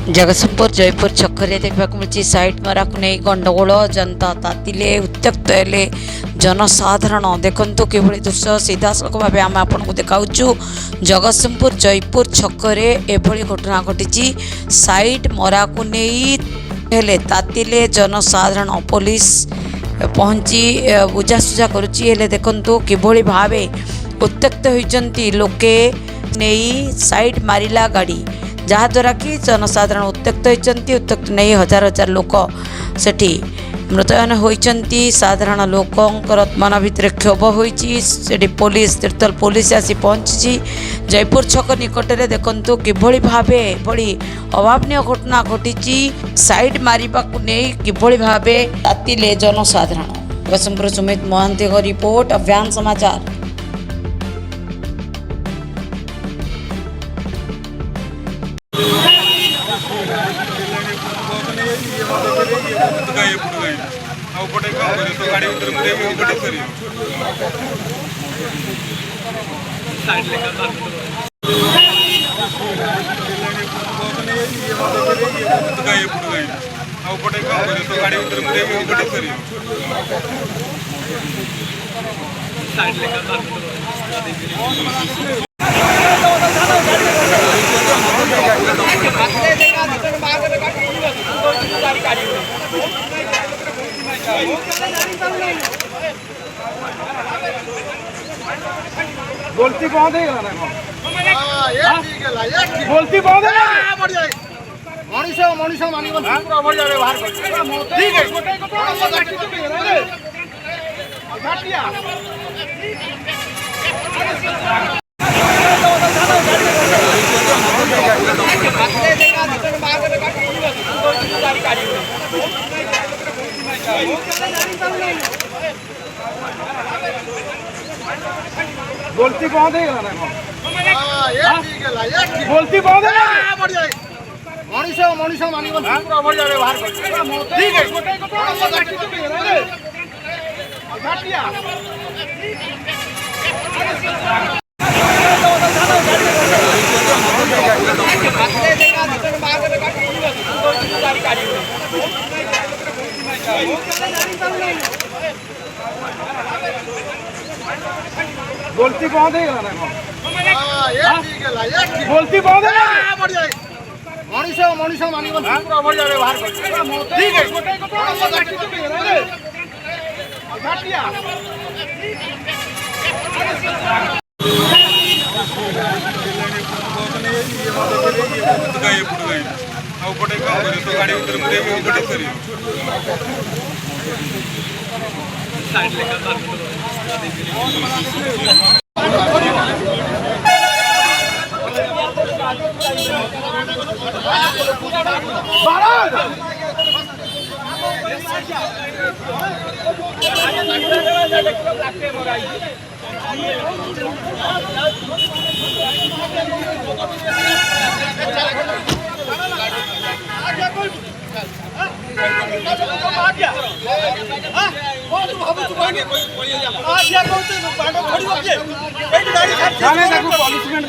जगतसिंहपुर जयपुर छकरे देखा मिली साइट मारा को नहीं गंडगोल जनता तातिले उत्त्यक्त हेले जनसाधारण देखु कि दृश्य सीधा सड़क भाव आम आपको देखाऊँ जगतसिंहपुर जयपुर छकरे एभली घटना घटी साइट मरा को नहीं हेले तातिले जनसाधारण पुलिस पहुँची बुझासुझा करुच्ची देखु किभली भाव उत्त्यक्त होती लोके नहीं साइट मारिला गाड़ी जहाद्वारा कि जनसाधारण उत्त्यक्त होती उत्त्यक्त नहीं हजार हजार लोक सेठी मृतयन होती साधारण लोकंर मन भितर क्षोभ होती पुलिस तीर्तल पुलिस आसी पहुँची जयपुर छक निकट में देखु किभली भाव बड़ी अभावनीय घटना घटी साइड मारिबा को नहीं किभली भाव तातिले जनसाधारण जगतसिंहपुर सुमित महांती रिपोर्ट अभियान समाचार। गाड़ी उधर बोलती बहुत है बोलती बहुत है मनीष मनीष मानी पूरा बढ़ जाए बाहर ठीक है बोलती बहुत है बोलती बहुत है मनीष मनीष मानी पूरा बढ़ जाए बाहर ठीक है बोलती बहुत है बोलती बहुत है मनीष मनीष मानी पूरा बढ़ जाए बाहर ठीक है गाड़ी उधर साइड लेकर पनिशमेंट